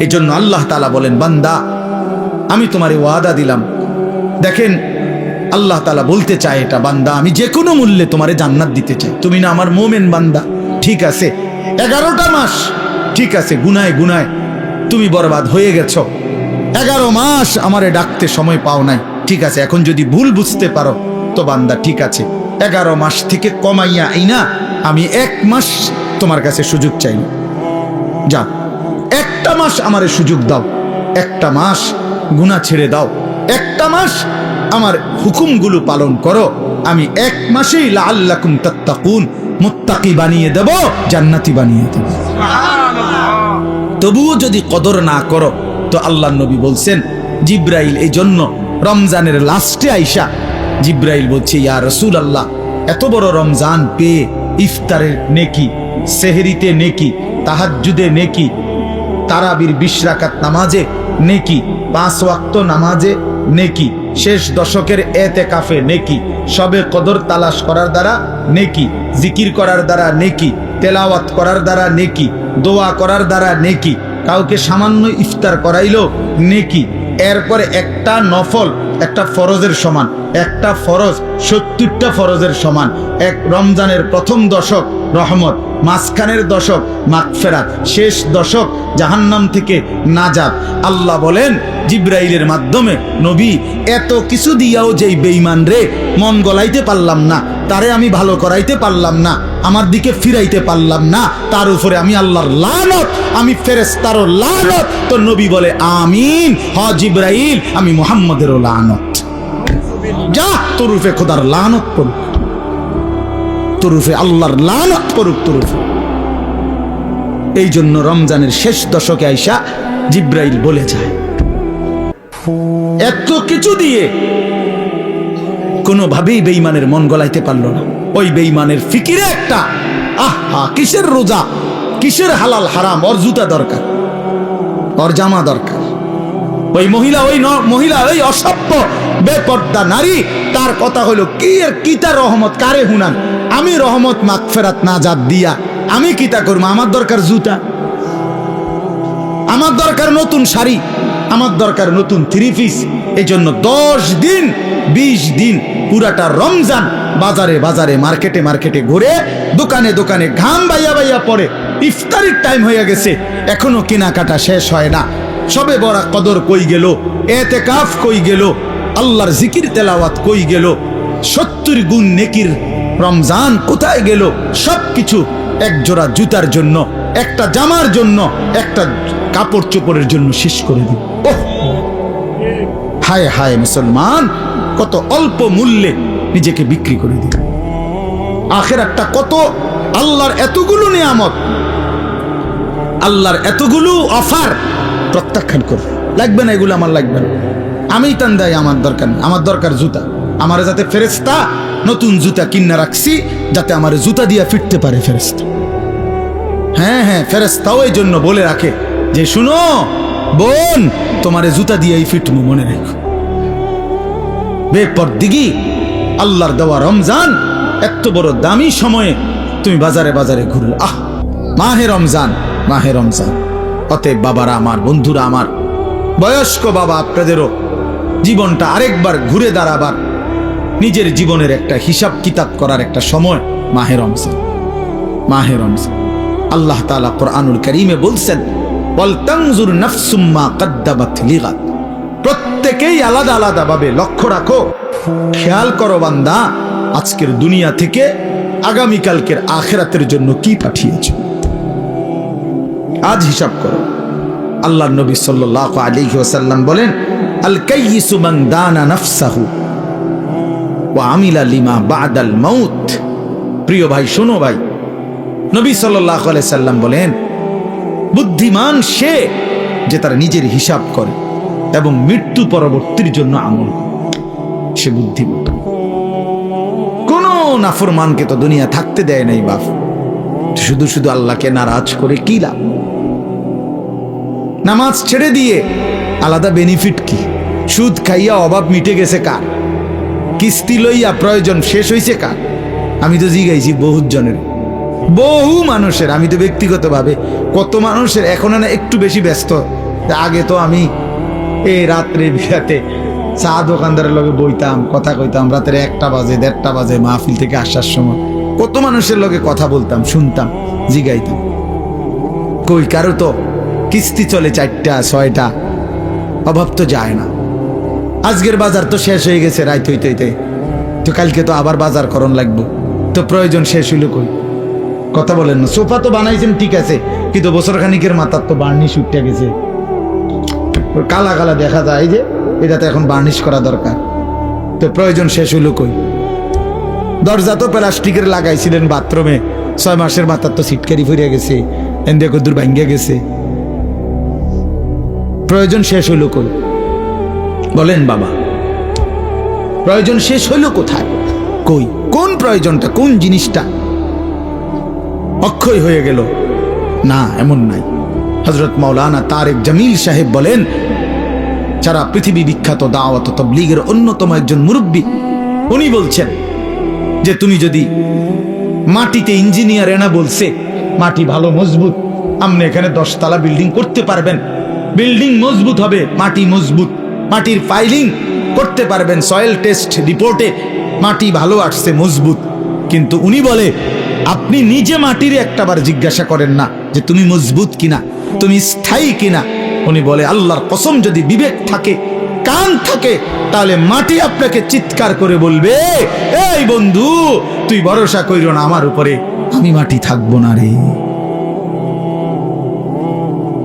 এজন্য আল্লাহ তাআলা বলেন, বান্দা আমি তোমারে ওয়াদা দিলাম। দেখেন আল্লাহ তাআলা বলতে চায় এটা, বান্দা আমি যে কোনো মূল্যে তোমারে জান্নাত দিতে চাই। তুমি না আমার মোমেন বান্দা, ঠিক আছে 11টা মাস, ঠিক আছে গুনায় গুনায় তুমি বরবাদ হয়ে গেছো। 11 মাস আমারে ডাকতে সময় পাও নাই, ঠিক আছে। এখন যদি ভুল বুঝতে পারো তো বান্দা ঠিক আছে, 11 মাস থেকে কমাইয়া আইনা আমি 1 মাস তোমার কাছে সুযোগ চাই। যা 1টা মাস আমারে সুযোগ দাও, 1টা মাস গুনাহ ছেড়ে দাও, 1টা মাস আমার হুকুমগুলো পালন করো। আমি 1 মাসেই লাআল্লাকুম তাত্তাকুন মুত্তাকি বানিয়ে দেব, জান্নাতি বানিয়ে দেব। তবুও যদি কদর না করো তো আল্লাহর নবী বলছেন, জিব্রাইল এই জন্য রমজানের লাস্টে আইসা জিব্রাইল বলছে, ইয়া রাসূলুল্লাহ এত বড় রমজান পেয়ে ইফতারের নেকি, সেহরিতে নেকি, তাহাজ্জুদে নেকি, তারাবির 20 রাকাত নামাজে নেকি, 5 ওয়াক্ত নামাজে নেকি, শেষ দশকের এতেকাফে নেকি, সবে কদর তালাশ করার দ্বারা নেকি, জিকির করার দ্বারা নেকি, তেলাওয়াত করার দ্বারা নেকি, দোয়া করার দ্বারা নেকি, কাউকে সামান্য ইফতার করাইলো নেকি, এরপরে একটা নফল একটা ফরজের সমান, একটা ফরজ 70টা ফরজের সমান, এক রমজানের প্রথম দশক রহমত, মাঝখানের দশক মাগফিরাত, শেষ দশক জাহান্নাম থেকে নাজাত। আল্লাহ বলেন জিব্রাইলের মাধ্যমে, নবী এত কিছু দিয়াও যেই বেঈমান রে মন গলাইতে পারলাম না, তারে আমি ভালো করাইতে পারলাম না, আমার দিকে ফিরাইতে পারলাম না, তার উপরে আমি আল্লাহর লানত, আমি ফেরেশতারও লানত। তো নবী বলে আমিন, হ জিব্রাইল আমি মুহাম্মদেরও লানত। যা তোরুফে খোদার লানত করুক, তোরুফে আল্লাহর লানত করুক তোরুফে। এই জন্য রমজানের শেষ দশকে আইসা জিব্রাইল বলে যায়, এত কিছু দিয়ে কোনোভাবেই বেঈমানের মন গলাইতে পারলো না। ওই বেঈমানের ফিকিরে একটা, আহা কিসের রোজা, কিসের হালাল হারাম, ওর জুতা দরকার, ওর জামা দরকার। ওই মহিলা ওই অসভ্য বেপর্দা নারী, তার কথা হলো কি আর কিতা রহমত কারে হুনান, আমি রহমত মাগফিরাত নাজাত দিয়া আমি কিতা করবো, আমার দরকার জুতা, আমার দরকার নতুন শাড়ি, আমার দরকার নতুন 3 পিস। এই জন্য 10 দিন 20 দিন পুরাটা রমজান বাজারে বাজারে মার্কেটে মার্কেটে ঘুরে, দোকানে দোকানে ঘাম বাইয়া বাইয়া পড়ে। ইফতারির টাইম হয়ে গেছে, এখনো কেনাকাটা শেষ হয় না। সবে বড় কদর কই গেল, এতেকাফ কই গেল, আল্লাহর জিকির তেলাওয়াত কই গেল, 70 গুণ নেকির রমজান কোথায় গেল? সব কিছু এক জোড়া জুতার জন্য, একটা জামার জন্য, একটা কাপড় চোপড়ের জন্য শেষ করে দিল। ওহ হায় হায় মুসলমান, কত অল্প মূল্যে নিজেকে বিক্রি করে দিল। আখিরাতটা কত, আল্লাহর এতগুলো নিয়ামত, আল্লাহর এতগুলো অফার প্রত্যাখ্যান করবে। লাগবে না এগুলো, আমার লাগবে না, আমি টান দেয়, আমার দরকার নেই, আমার দরকার জুতা। আমার যাতে ফেরেশতা নতুন জুতা কিনা রাখছি, যাতে আমার জুতা দিয়া ফিরতে পারে ফেরেশতা। হ্যাঁ হ্যাঁ, ফেরেশতাও এই জন্য বলে রাখে যে শুনো বোন, তোমারে জুতা দিয়েই ফিটমু, মনে রেখো। বেপরদিগি আল্লাহর দেওয়া রমজান, এত বড় দামি সময়ে তুমি বাজারে বাজারে ঘুরলে। আহ মাহে রমজান, মাহে রমজান। অতএব বাবারা আমার, বন্ধুরা আমার, বয়স্ক বাবা আপনাদেরও জীবনটা আরেকবার ঘুরে দাঁড়াবার, নিজের জীবনের একটা হিসাব কিতাব করার একটা সময় মাহে রমজান। মাহে রমজান আল্লাহ তাআলা কোরআনুল কারীমে বলছেন, ওয়াল তানজুর নাফসুম মা কদ্দামাত লিগাদ। প্রত্যেকেই আলাদা আলাদা ভাবে লক্ষ্য রাখো, খেয়াল করো বান্দা, আজকের দুনিয়া থেকে আগামীকালকের আখিরাতের জন্য কি পাঠিয়েছো, আজ হিসাব করো। আল্লাহর নবী সাল্লাল্লাহু আলাইহি ওয়াসাল্লাম বলেন, আল কাইয়িসু মান দানা নাফসাহু ওয়া আমিলা লিমা বাদাল মাউত। প্রিয় ভাই, শোনো ভাই, নবী সাল্লাল্লাহু আলাইহি সাল্লাম বলেন, বুদ্ধিমান সে যে তার নিজের হিসাব করে এবং মৃত্যু পরবর্তীর জন্য আমল করে, সে বুদ্ধিমান। কোন নাফরমানকে তো দুনিয়া থাকতে দেয় নাই বাপ, শুধু শুধু আল্লাহকে নারাজ করে কি লাভ? নামাজ ছেড়ে দিয়ে আলাদা বেনিফিট কি? সুদ খাইয়া অভাব মিটে গেছে কার? কিস্তি লইয়া প্রয়োজন শেষ হয়েছে কার? আমি তো জিগাইছি বহুত জনের, বহু মানুষের। আমি তো ব্যক্তিগতভাবে কত মানুষের এখন না একটু বেশি ব্যস্ত আগে তো আমি এই রাত্রে বিরাতে চা দোকানদারের লগে বইতাম, কথা কইতাম, রাতের 1টা বাজে 1:30 বাজে মাহফিল থেকে আসার সময় কত মানুষের লগে কথা বলতাম, শুনতাম, জিগাইতাম। কই কারো তো কিস্তি চলে 4টা 6টা, অভাব তো যায় না। আজকের বাজার তো শেষ হয়ে গেছে রাত হইতে হইতে, তো কালকে তো আবার বাজার করণ লাগবো, তো প্রয়োজন শেষ হইল কই? কথা বলেন না। সোফা তো বানাইছেন ঠিক আছে, কিন্তু বছর খানিকের মাথার তো বার্নিশ উঠে গেছে, কালা কালা দেখা যায় যে, এটা তো এখন বার্নিশ করা দরকার, তো প্রয়োজন শেষ হইল কই? দরজা তো প্লাস্টিকের লাগাইছিলেন বাথরুমে, 6 মাসের মাথার তো সিটকারি ফিরে গেছে, এন্দে কদ্দুর ভাঙ্গিয়া গেছে, প্রয়োজন শেষ হইল কই? বলেন বাবা, প্রয়োজন শেষ হইল কোথায়? কই? কোন প্রয়োজনটা, কোন জিনিসটা অক্ষয় হয়ে গেল? না, এমন নাই। হযরত মাওলানা তারেক জামিল সাহেব বলেন, সারা পৃথিবী বিখ্যাত দাওয়াত ও তাবলীগের অন্যতম একজন মুরব্বী, উনি বলছেন যে তুমি যদি মাটিতে, ইঞ্জিনিয়ার এনা বলছে মাটি ভালো মজবুত, আপনি এখানে 10 তলা বিল্ডিং করতে পারবেন, বিল্ডিং মজবুত হবে, মাটি মজবুত, মাটির ফাইলিং করতে পারবেন, সয়েল টেস্ট রিপোর্টে মাটি ভালো আসছে, মজবুত। কিন্তু উনি বলে আপনি নিজে মাটির একটাবার জিজ্ঞাসা করেন না যে তুমি মজবুত কিনা, তুমি স্থায়ী কিনা। উনি বলে আল্লাহর কসম, যদি বিবেক থাকে, কান থাকে, তাহলে মাটি আপনাকে চিৎকার করে বলবে, এই বন্ধু তুই ভরসা কইরো না আমার উপরে, আমি মাটি থাকবো না রে,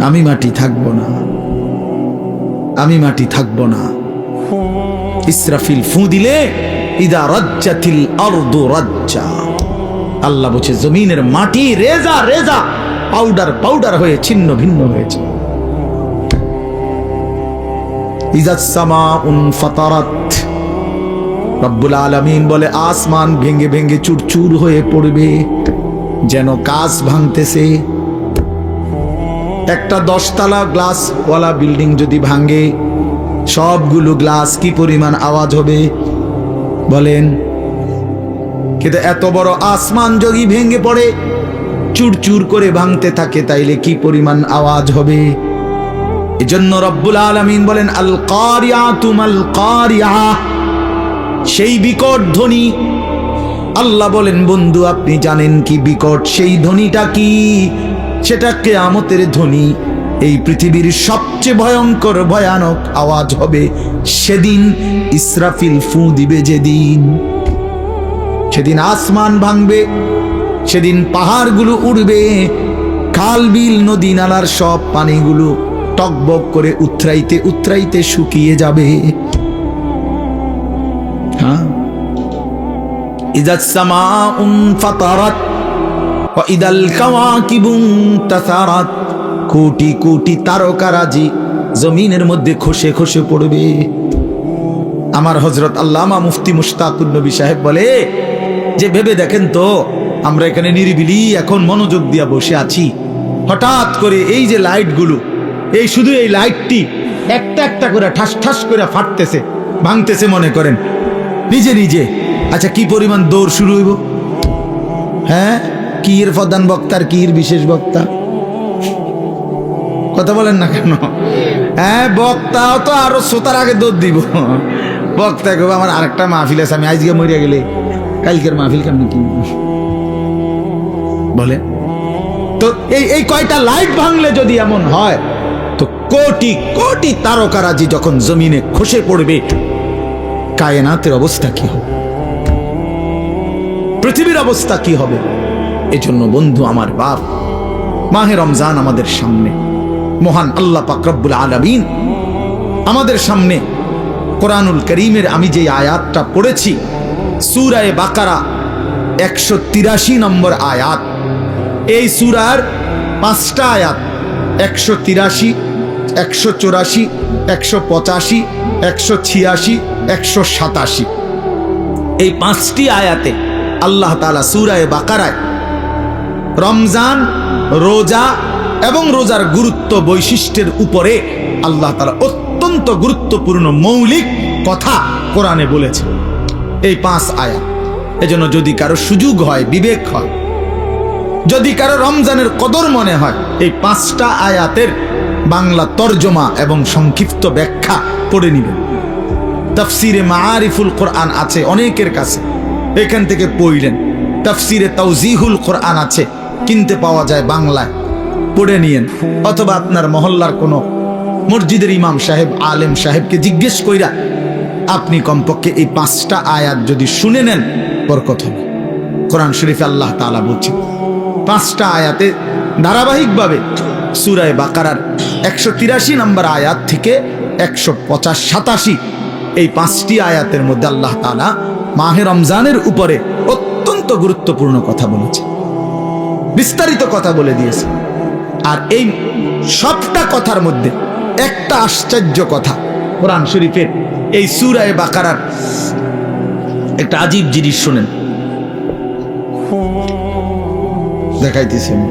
আমি মাটি থাকবো না, আমি মাটি থাকবো না। ইসরাফিল ফু দিলে ইদা রাজ্জাতিল আরদু রাজ্জা, আল্লাহ বলছে জমিনের মাটি রেজা রেজা, পাউডার পাউডার হয়ে ছিন্ন ভিন্ন হয়েছে। ইজাস সামাউন ফাতারাত, রব্বুল আলামিন বলে আসমান ভেঙে ভেঙে চুরচুর হয়ে পড়বে, যেন কাঁচ ভাঙতেছে। একটা 10 তলা গ্লাসওয়ালা বিল্ডিং যদি ভাঙে, সবগুলো গ্লাস কি পরিমাণ আওয়াজ হবে বলেন? কিন্তু এত বড় আসমান যদি ভেঙে পড়ে, চুরচুর করে ভাঙতে থাকে, তাইলে কি পরিমাণ আওয়াজ হবে? এজন্য রব্বুল আলামিন বলেন আল কারিয়াতু মাল কারিয়া, সেই বিকট ধ্বনি। আল্লাহ বলেন বন্ধু আপনি জানেন কি বিকট সেই ধ্বনিটা কি? সেটা কিয়ামতের ধ্বনি। এই পৃথিবীর সবচেয়ে ভয়ঙ্কর ভয়ানক আওয়াজ হবে সেদিন ইসরাফিল ফু দিবে যেদিন। সেদিন আসমান ভাঙবে, সেদিন পাহাড়গুলো উড়বে, খাল বিল নদী নালার সব পানিগুলো টকবক করে উতরাইতে উতরাইতে শুকিয়ে যাবে। হ্যাঁ, ইযাস সামাউন ফাতারাত ওয়া ইদাল কাওয়াকিবু তাসারাত, কোটি কোটি তারকারাজি জমিনের মধ্যে খসে খসে পড়বে। আমার হযরত আল্লামা মুফতি মুশতাকুন নবী সাহেব বলে যে ভেবে দেখেন তো, আমরা এখানে নিরিবিলি এখন মনোযোগ দিয়া বসে আছি, হঠাৎ করে এই যে লাইটগুলো, এই শুধু এই লাইটটি একটা একটা করে ঠাস ঠাস করে ফাটতেছে, ভাঙতেছে, মনে করেন নিজে নিজে। আচ্ছা কি পরিমাণ দৌড় শুরু হইব? হ্যাঁ, কি এর প্রধান বক্তার, কি এর বিশেষ বক্তা? কথা বলেন না কেন? হ্যাঁ, বক্তাও তো আরো শ্রোতার আগে দৌড় দিব। বক্তা কেউ আমার আরেকটা মাহফিল আছে, আমি আজকে মরিয়া গেলে কালকের মাহফিল কেমনি কি বলে? তো এই কয়টা লাইট ভাঙলে যদি এমন হয়, তো কোটি কোটি তারকারাজি যখন জমিনে খসে পড়বে, কায়নাতের অবস্থা কি হবে? পৃথিবীর অবস্থা কি হবে? এজন্য বন্ধু আমার বাপ, মাহে রমজান আমাদের সামনে, মহান আল্লাহ পাক রব্বুল আলামিন আমাদের সামনে কোরআনুল কারীমের আমি যে আয়াতটা পড়েছি, সূরা বাকারা 183 নম্বর আয়াত। এই সূরার 5টা আয়াত 183, 184, 185, 186, 187, এই 5টি আয়াতে আল্লাহ তাআলা সূরা বাকারায় রমজান, রোজা এবং রোজার গুরুত্ব বৈশিষ্ট্যের উপরে আল্লাহ তাআলা অত্যন্ত গুরুত্বপূর্ণ মৌলিক কথা কোরআনে বলেছে এই 5 আয়াত। এজন্য যদি কারো সুযোগ হয়, বিবেক হয়, যদি কারো রমজানের কদর মনে হয়, এই 5টা আয়াতের বাংলা তরজমা এবং সংক্ষিপ্ত ব্যাখ্যা পড়ে নেবেন। তাফসিরে মাআরিফুল কোরআন আছে অনেকের কাছে, এখান থেকে পড়লেন। তাফসিরে তাওজিহুল কোরআন আছে, কিনতে পাওয়া যায় বাংলায়, পড়ে নিয়েন। অথবা আপনার মহল্লার কোনো মসজিদের ইমাম সাহেব, আলেম সাহেবকে জিজ্ঞেস কইরা আপনি কমপক্ষে এই 5টা আয়াত যদি শুনে নেন, বরকত হবে। কোরআন শরীফে আল্লাহ তাআলা বলছেন 5টা আয়াতে ধারাবাহিকভাবে সূরা বাকারার 183 নম্বর আয়াত থেকে 185-87 এই 5টি আয়াতের মধ্যে আল্লাহ তাআলা মাহে রমজানের উপরে অত্যন্ত গুরুত্বপূর্ণ কথা বলেছে, বিস্তারিত কথা বলে দিয়েছে। আর এই সবটা কথার মধ্যে একটা আশ্চর্য কথা, কোরআন শরীফের এই সূরা বাকারার একটা আজীব জিনিস শুনেন, দেখাইতেছি আমি।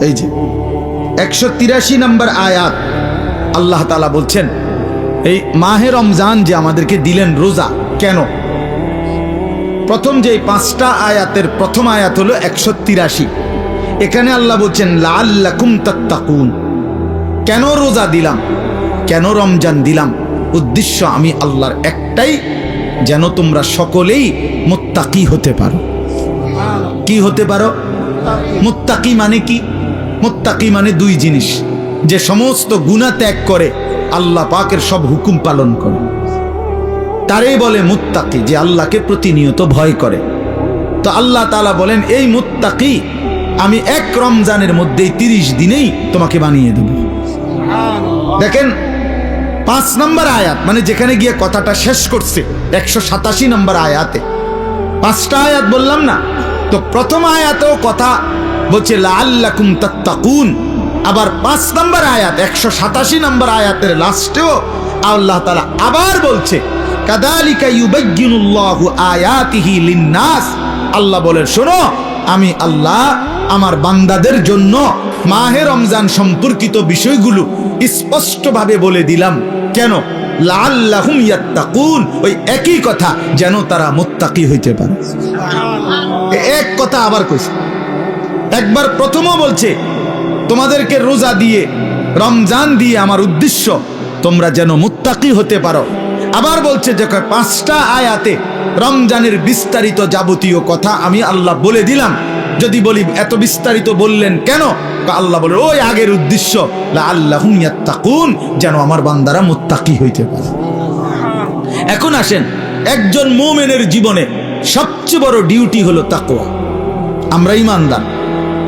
এই যে 183 নম্বর আয়াত, আল্লাহ তাআলা বলছেন এই মাহে রমজান যে আমাদেরকে দিলেন রোজা, কেন? প্রথম যে 5টা আয়াতের প্রথম আয়াত হলো 183। এখানে আল্লাহ বলছেন লাআল্লাকুম তাত্তাকুন, কেন রোজা দিলাম, কেন রমজান দিলাম? উদ্দেশ্য আমি আল্লাহর একটাই, যেন তোমরা সকলেই মুত্তাকি হতে পারো। কি হতে পারো? মুত্তাকি মানে কি? মুত্তাকি মানে 2 জিনিস, যে সমস্ত গুনাহ ত্যাগ করে আল্লাহ পাকের সব হুকুম পালন করে, তারই বলে মুত্তাকি, যে আল্লাহকে প্রতিনিয়ত ভয় করে। তো আল্লাহ তাআলা বলেন এই মুত্তাকি আমি এক রমজানের মধ্যেই 30 দিনেই তোমাকে বানিয়ে দেব। দেখেন 5 নম্বর আয়াত, মানে যেখানে গিয়ে কথাটা শেষ করছে 187 নম্বর আয়াতে, 5টা আয়াত বললাম না? তো প্রথম আয়াতেও কথা বলছে লাআল্লাকুম তাত্তাকুন, আবার 5 নম্বর আয়াত 187 নম্বর আয়াতের লাস্টেও আল্লাহ তাআলা আবার বলছে কাযালিকা ইউবায়্যিনুল্লাহু আয়াতিহি লিন-নাস। আল্লাহ বলেন শোনো, আমি আল্লাহ আমার বান্দাদের জন্য মাহে রমজান সম্পর্কিত বিষয়গুলো স্পষ্টভাবে বলে দিলাম। কেন? লাআল্লাহুম ইয়াত্তাকুন, ওই একই কথা, যেন তারা মুত্তাকি হইতে পারে। এক কথা আবার কইছে, একবার প্রথমও বলছে তোমাদেরকে রোজা দিয়ে, রমজান দিয়ে আমার উদ্দেশ্য তোমরা যেন মুত্তাকি হতে পারো। আবার বলছে যে 5টা আয়াতে রমজানের বিস্তারিত যাবতীয় কথা আমি আল্লাহ বলে দিলাম। যদি বলি এত বিস্তারিত বললেন কেন? আল্লাহ বলে ওই আগের উদ্দেশ্য লাআল্লাহুম ইয়াত্তাকুন, যেন আমার বান্দারা মুত্তাকি হইতে পারে। এখন আসেন, একজন মুমিনের জীবনে সবচেয়ে বড় ডিউটি হলো তাকওয়া। আমরা ঈমানদার,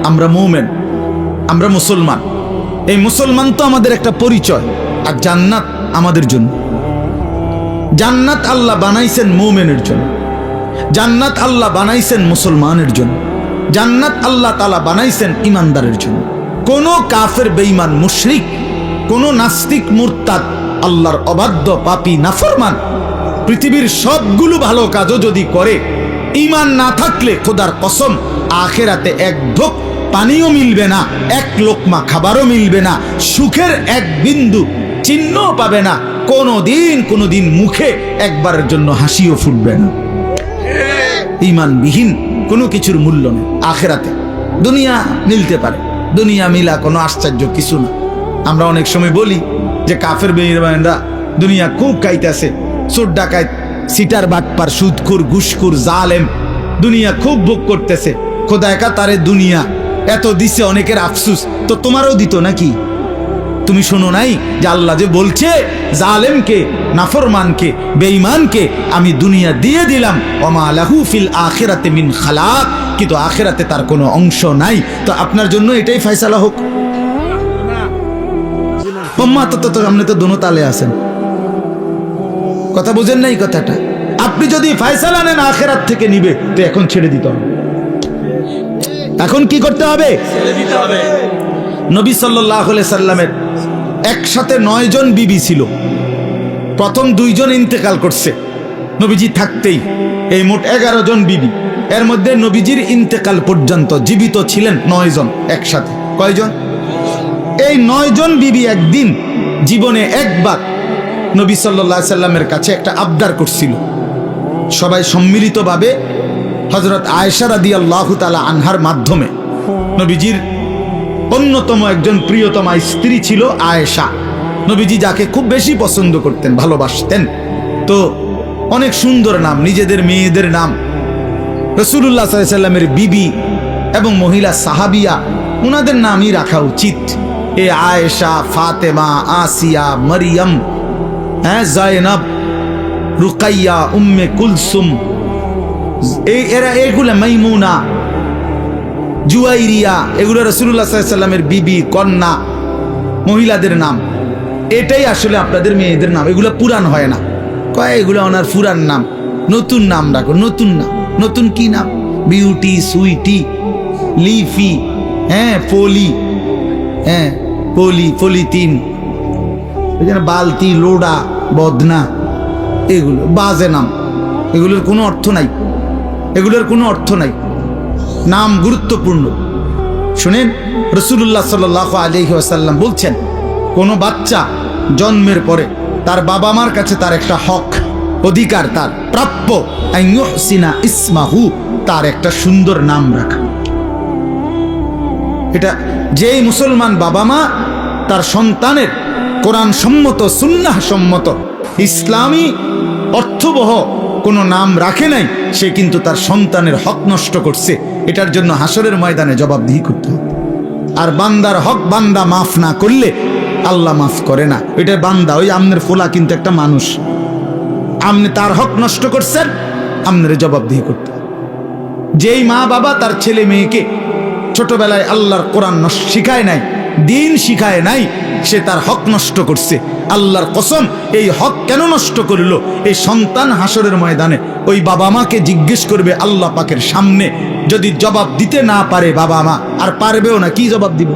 আমরা মুমিন, আমরা মুসলমান। এই মুসলমান তো আমাদের একটা পরিচয়, আর জান্নাত আমাদের জন্য। জান্নাত আল্লাহ বানাইছেন মুমিনের জন্য, জান্নাত আল্লাহ বানাইছেন মুসলমানের জন্য, জান্নাত আল্লাহ তাআলা বানাইছেন ঈমানদারের জন্য। কোন কাফের, বেঈমান, মুশরিক, কোন নাস্তিক, মুরতাদ, আল্লাহর অবাধ্য, পাপী, নাফরমান পৃথিবীর সবগুলো ভালো কাজও যদি করে, ঈমান না থাকলে খোদার কসম আখিরাতে এক ঢোক পানিও মিলবে না, এক লোকমা খাবারও মিলবে না, সুখের এক বিন্দু চিহ্নও পাবে না, কোনোদিন মুখে একবারের জন্য হাসিও ফুটবে না। ঈমানবিহীন কোনো কিছুর মূল্য নেই আখিরাতে। দুনিয়া মিলতে পারে, দুনিয়া মিলা কোনো আশ্চর্য কিছু না। আমরা অনেক সময় বলি যে কাফের বেঈমানরা দুনিয়া খুব খাইতেছে, চোর ডাকাত, সিটার বাটপার, সুদখোর, ঘুষখোর, জালেম দুনিয়া খুব ভোগ করতেছে। খোদা একা তারে দুনিয়া এত দিছে, অনেকের আফসুস। তো তোমারও দিত নাকি? তুমি শোনো নাই যে আল্লাহ যে বলছে জালেমকে, নাফরমানকে, বেঈমানকে আমি দুনিয়া দিয়ে দিলাম, ওমা লাহু ফিল আখিরাতি মিন খালাক, কিন্তু আখিরাতে তার কোনো অংশ নাই। তো আপনার জন্য এটাই ফয়সালা হোক। ওম্মা তো আপনি তো দোনো তালে আছেন, কথা বুঝেন নাই কথাটা? আপনি যদি ফয়সালা নেন আখিরাত থেকে নিবে, তো এখন ছেড়ে দিতে হবে। এখন কি করতে হবে? ছেড়ে দিতে হবে। নবী সাল্লাল্লাহু আলাইহি সাল্লামের একসাথে 9 জন বিবি ছিল। প্রথম 2 জন ইন্তেকাল করছে নবীজি থাকতেই, এই মোট 11 জন বিবি। এর মধ্যে নবীজির ইন্তেকাল পর্যন্ত জীবিত ছিলেন 9 জন একসাথে। কয়জন? এই 9 জন বিবি একদিন জীবনে একবার নবী সাল্লাল্লাহু আলাইহি সাল্লামের কাছে একটা আবদার করছিল। সবাই সম্মিলিতভাবে হযরত আয়েশা রাদিয়াল্লাহু তাআলা আনহার মাধ্যমে নবীজির অন্যতম একজন প্রিয়তমা স্ত্রী ছিল আয়েশা। নবীজি যাকে খুব বেশি পছন্দ করতেন, ভালোবাসতেন। তো অনেক সুন্দর নাম, নিজেদের মেয়েদের নাম। রাসূলুল্লাহ সাল্লাল্লাহু আলাইহি সাল্লামের বিবি এবং মহিলা সাহাবিয়া, ওনাদের নামই রাখা উচিত। এ আয়েশা, ফাতেমা, আসিয়া, মরিয়ম, জায়নাব, রুকাইয়া, উম্মে কুলসুম, এগুলা মাইমুনা, জুয়াইরিয়া, এগুলো রাসূলুল্লাহ সাল্লাল্লাহু আলাইহি সাল্লামের বিবি, কন্যা, মহিলাদের নাম। এটাই আসলে আপনাদের মেয়েদের নাম। এগুলো পুরান হয় না, কয় এগুলো ওনার পুরান নাম, নতুন নাম রাখো। নতুন নাম, নতুন কি নাম? বিউটি, সুইটি, লিফি, পলি, পলিথিন, বালতি, লোডা, বদনা, এগুলো বাজে নাম। এগুলোর কোনো অর্থ নাই, এগুলোর কোনো অর্থ নাই। নাম গুরুত্বপূর্ণ। শুনেন, রাসূলুল্লাহ সাল্লাল্লাহু আলাইহি ওয়াসাল্লাম বলছেন, কোনো বাচ্চা জন্মের পরে তার বাবা মার কাছে তার একটা হক, অধিকার, তার প্রাপ্য, আইয়ুহসিনা ইসমাহু, তার একটা সুন্দর নাম রাখা। এটা যেই মুসলমান বাবা মা তার সন্তানের কোরআন সম্মত, সুন্নাহ সম্মত, ইসলামী অর্থবহ কোনো নাম রাখে নাই, সে কিন্তু তার সন্তানের হক নষ্ট করছে। এটার জন্য হাসরের ময়দানে জবাবদিহি করতে হবে। আর বান্দার হক বান্দা মাফ না করলে আল্লাহ মাফ করে না। এটা বান্দা, ওই আমনের ফোলা কিন্তু একটা মানুষ, আপনি তার হক নষ্ট করছেন, আপনার জবাবদিহি করতে হবে। যেই মা বাবা তার ছেলে মেয়েকে ছোটবেলায় আল্লাহর কোরআন শিখায় নাই, দিন শিখায় নাই, সে তার হক নষ্ট করছে। আল্লাহর কসম, এই হক কেন নষ্ট করলো? এই সন্তান হাসরের ময়দানে ওই বাবা মাকে জিজ্ঞেস করবে আল্লাহ পাকের সামনে। যদি জবাব দিতে না পারে বাবা মা, আর পারবেও না, কি জবাব দিব?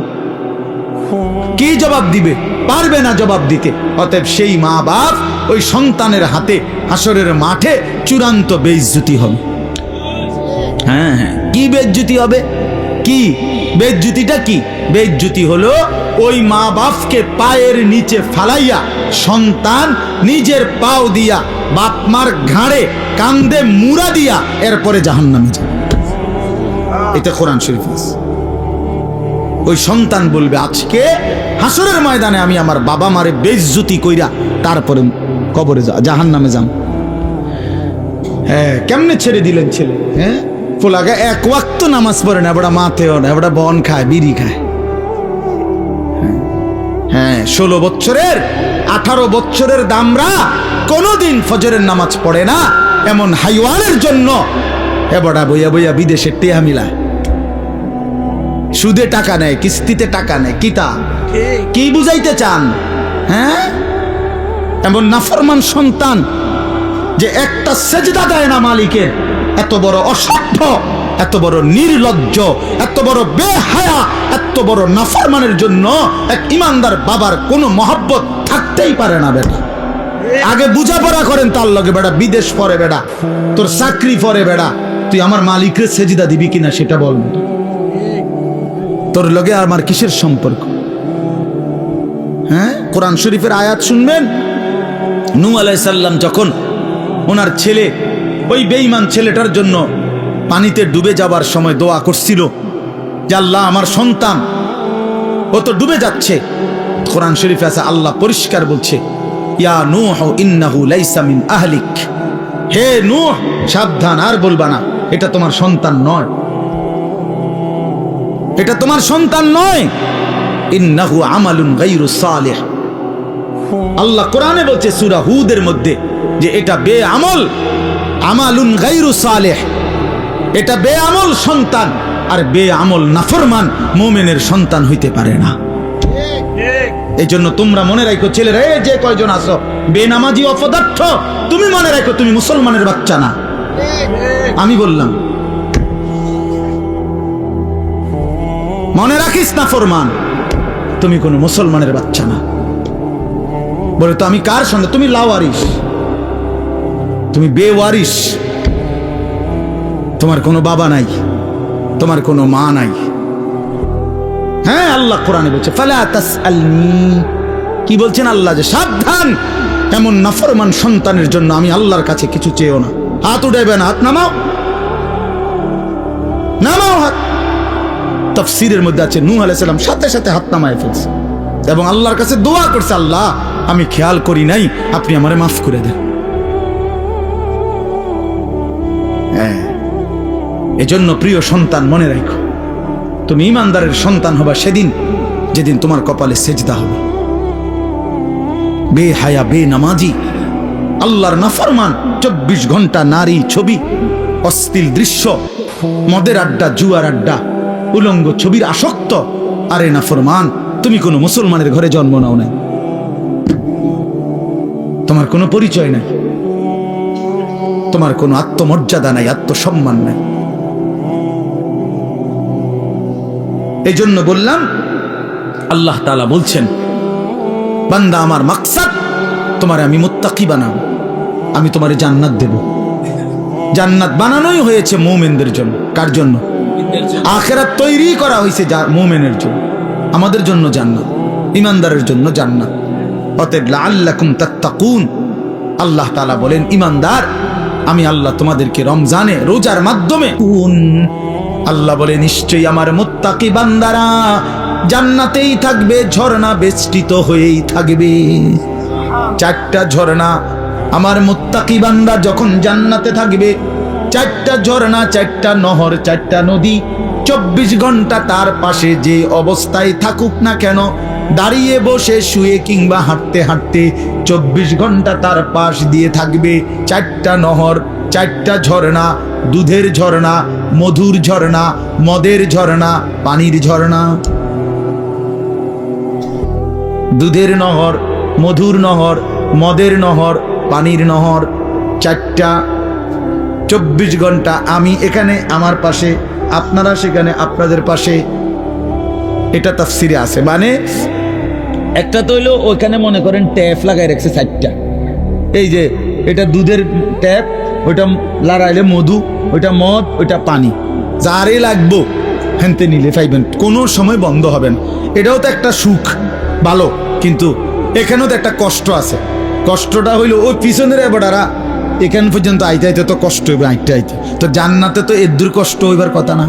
কি জবাব দিবে? পারবে না জবাব দিতে। অতএব সেই মা বাপ ওই সন্তানের হাতে হাসরের মাঠে চূড়ান্ত বেইজ্জতি হবে। হ্যাঁ, কি বেইজ্জতি হবে? কি বেইজ্জতিটা? কি বেইজ্জতি হলো ওই মা বাপকে পায়ের নিচে ফালাইয়া সন্তান নিজের পাও দিয়া বাপ মার ঘাড়ে কান্দে মুড়া দিয়া এরপরে জাহান্নামে যাবে। এটা কোরআন শরীফ আছে। ওই সন্তান বলবে, আজকে হাসরের ময়দানে আমি আমার বাবা মারে বেইজ্জতি কইরা তারপরে কবরে জাহান্নামে যাম। কেমনে ছেড়ে দিলেন ছেলে? ফোলাকে এক ওয়াক্ত নামাজ পড়ে না, এবারে মাথেও না, এবারে বন খায়, বিড়ি খায়। 16 বছরের 18 বছরের দামরা কোনোদিন ফজরের নামাজ পড়ে না, এমন হাইওয়ানের জন্য এবারে বইয়া বইয়া বিদেশে টেহা মিলায়, সুদে টাকা নেয়, কিস্তিতে টাকা নেয়। কি বুঝাইতে চান? এমন নাফরমান সন্তান যে একটা সেজদা দেয় না মালিকের, এত বড় অসভ্য, এত বড় নির্লজ্জ, এত বড় বেহায়া, এত বড় নাফরমানের জন্য এক ইমানদার বাবার কোনো মহব্বত থাকতেই পারে না। বেটা আগে বুঝাপড়া করেন তার লগে, বেটা বিদেশ পরে, বেটা তোর চাকরি পরে, বেটা তুই আমার মালিকের সেজদা দিবি কিনা সেটা বল। তোর লগে আমার কিসের সম্পর্ক? কোরআন শরীফের আয়াত শুনবেন। নূহ আলাইহিস সালাম যখন ওনার ছেলে, ওই বেঈমান ছেলেটার জন্য পানিতে ডুবে যাবার সময় দোয়া করছিল যে আল্লাহ আমার সন্তান, ও তো ডুবে যাচ্ছে। কোরআন শরীফে আছে, আল্লাহ পরিষ্কার বলছে, ইয়া নূহ ইন্নাহু লাইসা মিন আহলিক, হে নূহ সাবধান, আর বলবা না, এটা তোমার সন্তান নয়, এটা তোমার সন্তান নয়। ইন্নাহু আমালুন গায়রু সালিহ, আল্লাহ কোরআনে বলছে সূরা হুদের মধ্যে যে এটা বেআমল, আমালুন গায়রু সালিহ, এটা বেআমল সন্তান। আর বেআমল নাফরমান মুমিনের সন্তান হইতে পারে না। এই জন্য তোমরা মনে রাখো ছেলেরা, এই যে কয়জন আছো বেনামাজি অপদার্থ, তুমি মনে রাখো তুমি মুসলমানের বাচ্চা না। আমি বললাম, মনে রাখিস না ফরমান, তুমি কোনো মুসলমানের বাচ্চা না। বলে তো আমি কার সন্তান? তুমি লাওয়ারিস, তুমি বেওয়ারিস, তোমার কোনো বাবা নাই, তোমার কোনো মা নাই। আল্লাহ কোরআনে বলছে ফালা তাসআলনি, কি বলছেন আল্লাহ? যে সাবধান, এমন নাফরমান সন্তানের জন্য আমি আল্লাহর কাছে কিছু চেয়েও না। হাত উঠাইবে না, হাত নামাও, নামাও হাত। তাফসীরের মধ্যে আছে নূহ আলাইহিস সালাম সাথে সাথে হাত নামায় ফেলছে এবং আল্লাহর কাছে দোয়া করছে, আল্লাহ আমি খেয়াল করি নাই, আপনি আমারে মাফ করে দেন। হ্যাঁ, এজন্য প্রিয় সন্তান মনে রাখো, তুমি ইমানদারের সন্তান হবা সেদিন যেদিন তোমার কপালে সেজদা হবে। বেহায়া বেনামাজি আল্লাহর নাফরমান 24 ঘন্টা নারী ছবি, অশ্লীল দৃশ্য, মদের আড্ডা, জুয়ার আড্ডা, উলঙ্গ ছবির আসক্ত। আরে নাফরমান, তুমি কোনো মুসলমানের ঘরে জন্ম নাও নাই, তোমার কোনো পরিচয় নাই, তোমার কোনো আত্মমর্যাদা নাই, আত্মসম্মান নাই। এই জন্য বললাম, আল্লাহ তাআলা বলছেন, বান্দা আমার মাকসাদ তোমারে আমি মুত্তাকি বানাবো, আমি তোমারে জান্নাত দেব। জান্নাত বানানোই হয়েছে মুমিনদের জন্য। কার জন্য? আখিরাত তৈরি করা হয়েছে মুমিনের জন্য। আমাদের জন্য জান্নাত, ইমানদারের জন্য জান্নাত। অতএব লাআল্লাকুম তাত্তাকুন, আল্লাহ তাআলা বলেন, ইমানদার আমি আল্লাহ তোমাদেরকে রমজানে রোজার মাধ্যমে আল্লাহ বলে নিশ্চয়ই আমার মুত্তাকি বান্দারা জান্নাতেই থাকবে, ঝর্ণা বেষ্টিত হয়েই থাকবে। 4টা ঝর্ণা আমার মুত্তাকি বান্দা যখন জান্নাতে থাকবে, 4টা ঝর্ণা, 4টা নহর, 4টা নদী 24 ঘন্টা তার পাশে যে অবস্থায় থাকুক না কেন, দাঁড়িয়ে বসে শুয়ে কিংবা হাঁটতে হাঁটতে 24 ঘন্টা তার পাশ দিয়ে থাকবে। 4টা নহর, 4টা ঝর্ণা, দুধের ঝর্ণা, মধুর ঝর্ণা, মদের ঝর্ণা, পানির ঝর্ণা। দুধের নহর, মধুর নহর, মদের নহর, পানির নহর, 4টা 24 ঘন্টা। আমি এখানে আমার পাশে, আপনারা সেখানে আপনাদের পাশে। এটা তাফসিরে আছে, মানে একটা তো হইলো ওইখানে মনে করেন ট্যাপ লাগাই রাখছে 4টা। এই যে এটা দুধের ট্যাপ, ওইটা লাগাইলে মধু, ওইটা মদ, ওইটা পানি, যারে লাগবো হেনতে নিলে পাইবেন, কোনো সময় বন্ধ হবে না। এটাও তো একটা সুখ, ভালো, কিন্তু এখানেও তো একটা কষ্ট আছে। কষ্টটা হইলো ওই পিছনের এবারারা এখান পর্যন্ত আইতে আইতে তো কষ্ট হইবে, আইতে আইতে তো। জান্নাতে তো এদুর কষ্ট হইবার কথা না।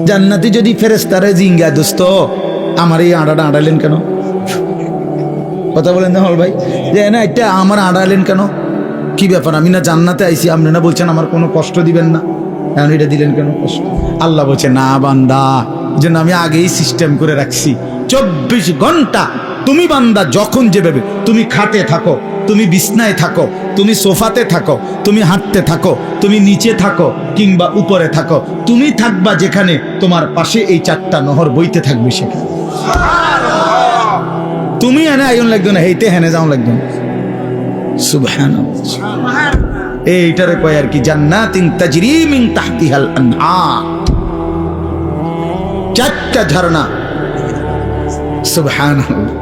জান্নাতে যদি ফেরেশতারে জিঙ্গা, দোস্ত আমার এই আড়াটা আড়ালেন কেন? কথা বলেন না হল ভাই, যে না এটা আমার আড়ালেন কেন, কি ব্যাপার? আমি না জান্নাতে আইছি, আপনি না বলছেন আমার কোনো কষ্ট দিবেন না, এখন এটা দিলেন কেন কষ্ট? আল্লাহ বলছে, না বান্দা, যেন আমি আগেই সিস্টেম করে রাখছি। 24 ঘন্টা তুমি বান্দা যখন যেভাবে, তুমি খাটে থাকো, তুমি বিছনায় থাকো, তুমি সোফাতে থাকো, তুমি হাঁটতে থাকো, তুমি নিচে থাকো কিংবা উপরে থাকো, তুমি থাকবা যেখানে, তোমার পাশে এই 4টা নহর বইতে থাকবে সেখানে। তুমি এনে আইন লাগবে না, হেইতে হেনে যাও লাগবে না। সুবহানাল্লাহ। এইটারে কয় আর কি, জান্নাতিন তাজরি মিন তাহতিহাল আনহার, 4টা ঝর্ণা। সুবহানাল্লাহ,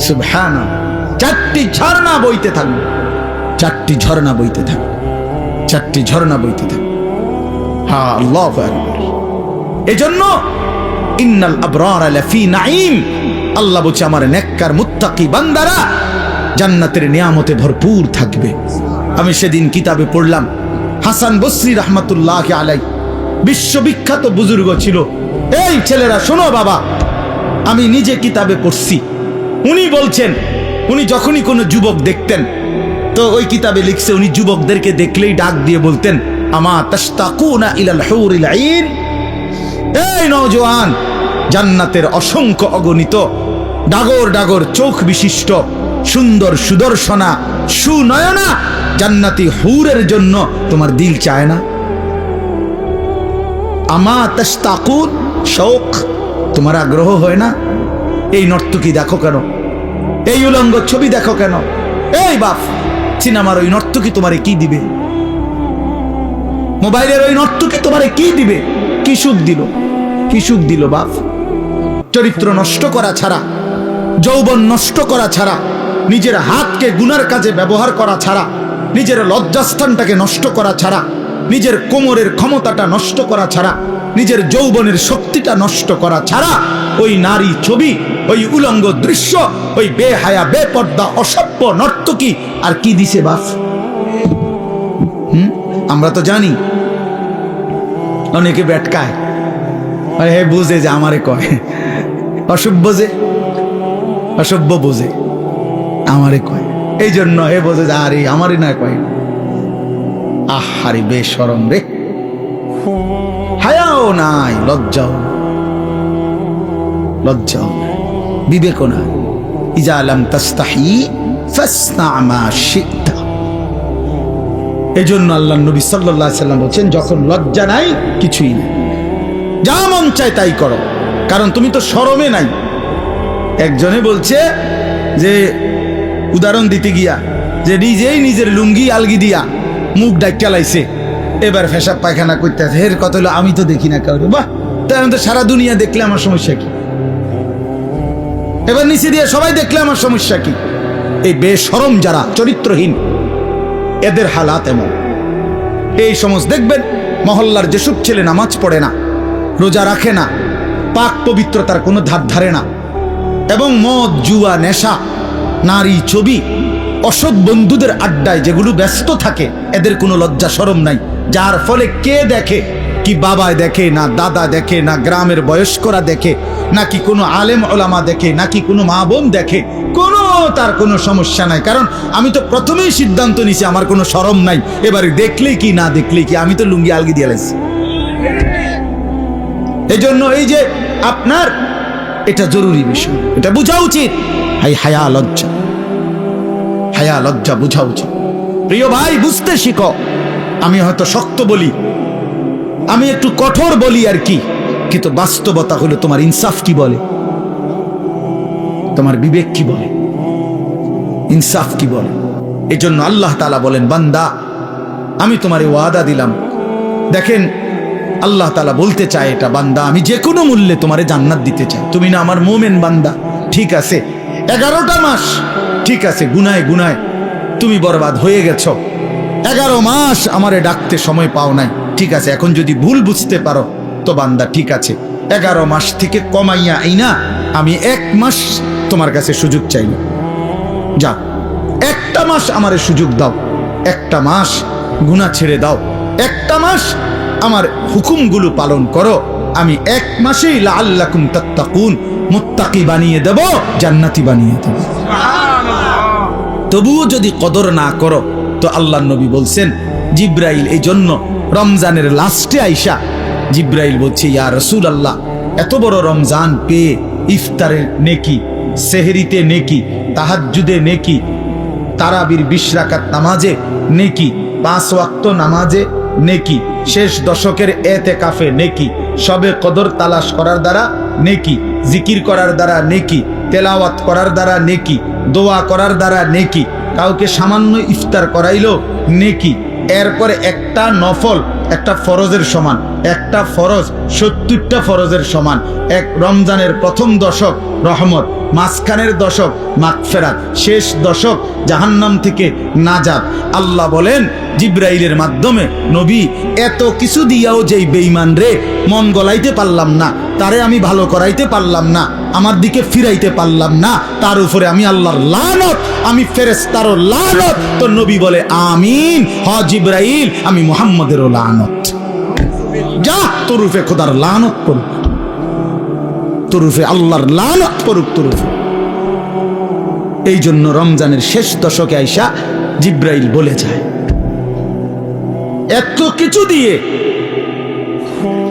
সুবহানাল্লাহ। 4টি ঝর্ণা বইতে থাকবে, 4টি ঝর্ণা বইতে থাকবে, 4টি ঝর্ণা বইতে থাকবে। হ্যাঁ, আল্লাহু আকবার। এজন্য ইন্নাল আবরারা লাফি নাঈম, আল্লাহ বলছে আমার নেককার মুত্তাকি বান্দারা জান্নাতের নিয়ামতে ভরপুর থাকবে। আমি সেদিন কিতাবে পড়লাম, হাসান বসরি রাহমাতুল্লাহি আলাইহি বিশ্ববিখ্যাত বুজুর্গ ছিল। এই ছেলেরা শোনো বাবা, আমি নিজে কিতাবে পড়ছি। উনি বলছেন, উনি যখনই কোনো যুবক দেখতেন তো ওই কিতাবে লিখছে, উনি যুবকদেরকে দেখলেই ডাক দিয়ে বলতেন, আমা তাশতাকুনা ইলাল হুরিল আইন, এই নওজোয়ান, জান্নাতের অসংখ্য অগণিত ডাগর ডাগর চোখ বিশিষ্ট সুন্দর সুদর্শনা সুনয়না জান্নাতি হুরের জন্য তোমার দিল চায় না? আমা তাশতাকুন, শৌক, তোমার আগ্রহ হয় না? এই নর্তকী দেখো কেন, এই উলঙ্গ ছবি দেখো কেন? এই বাপ, সিনেমার ওই নর্তকী তোমারে কি দিবে? মোবাইলের ওই নর্তকী তোমারে কি দিবে? কি সুখ দিল, কি সুখ দিল বাপ? চরিত্র নষ্ট করা ছাড়া, যৌবন নষ্ট করা ছাড়া, নিজের হাতকে গুনার কাজে ব্যবহার করা ছাড়া, নিজের লজ্জাস্থানটাকে নষ্ট করা ছাড়া, নিজের কোমরের ক্ষমতাটা নষ্ট করা ছাড়া, নিজের যৌবনের শক্তিটা নষ্ট করা ছাড়া ওই নারী ছবি, ওই উলঙ্গ দৃশ্য, ওই বেহায়া বেপর্দা অসভ্য নর্তকী আর কি দিছে বাপ? আমরা তো জানি অনেকে বেটকায়, হে বুঝে যে আমারে কয়, অসভ্য যে অসভ্য বোঝে আমারে কয়, এই জন্য হে বোঝে যে আরে আমারে না কয়। আহারে বেশরম রে, হায়াও নাই, লজ্জাও লজ্জাও বিবেকও নাই। ইজা লাম তাস্তাহি ফাসনা মা শি'তা। এজন্য আল্লাহর নবী সাল্লাল্লাহু আলাইহি সাল্লাম বলেন, যখন লজ্জা নাই কিছুই নাই, যা মন চায় তাই করো, কারণ তুমি তো শরমে নাই। একজনে বলছে যে উদাহরণ দিতে গিয়া যে নিজেই নিজের লুঙ্গি আলগি দিয়া মুখ ডাক্কা লাইছে, এবার পেশাব পায়খানা করতে আছে। এর কথা হলো আমি তো দেখি না কাউকে। বাহ, তাই আমি তো সারা দুনিয়া দেখলে আমার সমস্যা কি? এবার নিচে দিয়ে সবাই দেখলে আমার সমস্যা কি? এই বেশরম যারা চরিত্রহীন, এদের হালাত এমন। এই সমস্ত দেখবেন মহল্লার যেসব ছেলে নামাজ পড়ে না, রোজা রাখে না, পাক পবিত্রতার কোনো ধার ধারে না, এবং মদ জুয়া নেশা নারী ছবি অসৎ বন্ধুদের আড্ডায় যেগুলো ব্যস্ত থাকে, এদের কোনো লজ্জা শরম নাই। যার ফলে কে দেখে, কি বাবায় দেখে না দাদা দেখে না গ্রামের বয়স্করা দেখে নাকি কোনো আলেম ওলামা দেখে নাকি কোনো মা বোন দেখে, কোনো তার কোনো সমস্যা নাই। কারণ আমি তো প্রথমেই সিদ্ধান্ত নিছি আমার কোনো শরম নাই, এবারে দেখলেই কি না দেখলেই কি, আমি তো লুঙ্গি আলগি দিয়ে লাইছি। এই জন্য এই যে আপনার এটা জরুরি বিষয়, এটা বোঝা উচিত। হায়া লজ্জা, হায়া লজ্জা বোঝা উচিত। প্রিয় ভাই, বুঝতে শিখো। আমি হয়তো শক্ত বলি, আমি একটু কঠোর বলি আর কি, কিন্তু বাস্তবতা হলো তোমার ইনসাফ কি বলে, তোমার বিবেক কি বলে, ইনসাফ কি বলে। এই জন্য আল্লাহ তাআলা বলেন, বান্দা আমি তোমারে ওয়াদা দিলাম। দেখেন আল্লাহ তাআলা বলতে চায় এটা, বান্দা আমি যে কোনো মূল্যে তোমারে জান্নাত দিতে চাই। তুমি না আমার মোমেন বান্দা, ঠিক আছে 11টা মাস, ঠিক আছে গুনায় গুনায় তুমি বরবাদ হয়ে গেছো, 11 মাস আমারে ডাকতে সময় পাও নাই, ঠিক আছে। এখন যদি ভুল বুঝতে পারো তো বান্দা ঠিক আছে, 11 মাস থেকে কমাইয়া আইনা আমি 1 মাস তোমার কাছে সুযোগ চাই, যা 1টা মাস আমারে সুযোগ দাও, 1টা মাস গুনাহ ছেড়ে দাও, 1টা মাস আমার হুকুমগুলো পালন করো, আমি 1 মাসেই লাআল্লাকুম তাত্তাকুন মুত্তাকি বানিয়ে দেব, জান্নাতি বানিয়ে দেব। তবুও যদি কদর না করো তো আল্লাহর নবী বলছেন, জিব্রাইল এই জন্য রমজানের লাস্টে আইসা জিব্রাইল বলছে, ইয়া রাসূলুল্লাহ এত বড় রমজান পেয়ে ইফতারের নেকি, সেহরিতে নেকি, তাহাজ্জুদে নেকি, তারাবির 20 রাকাত নামাজে নেকি, 5 ওয়াক্ত নামাজে নেকি, শেষ দশকের এতেকাফে নেকি, সবে কদর তালাশ করার দ্বারা নেকি, জিকির করার দ্বারা নেকি, তেলাওয়াত করার দ্বারা নেকি, দোয়া করার দ্বারা নেকি, কাউকে সামান্য ইফতার করাইলো নেকি, এরপরে একটা নফল একটা ফরজের সমান, একটা ফরজ 70টা ফরজের সমান, এক রমজানের প্রথম দশক রহমত, মাঝখানের দশক মাগফিরাত, শেষ দশক জাহান্নাম থেকে নাজাত। আল্লাহ বলেন জিব্রাইলের মাধ্যমে, নবী এত কিছু দিয়াও যেই বেঈমান রে মন গলাইতে পারলাম না, তারে আমি ভালো করাইতে পারলাম না, আমার দিকে ফিরাইতে পারলাম না, তার উপরে আমি আল্লাহর লানত, আমি ফেরেশতারও লানত। তো নবী বলে আমিন, হ জিব্রাইল আমি মুহাম্মদেরও লানত। যা তোরুফে খোদার লানত করুক, তোরুফে আল্লাহর লানত করুক তোরুফে। এই জন্য রমজানের শেষ দশকে আইসা জিব্রাইল বলে যায়, এত কিছু দিয়ে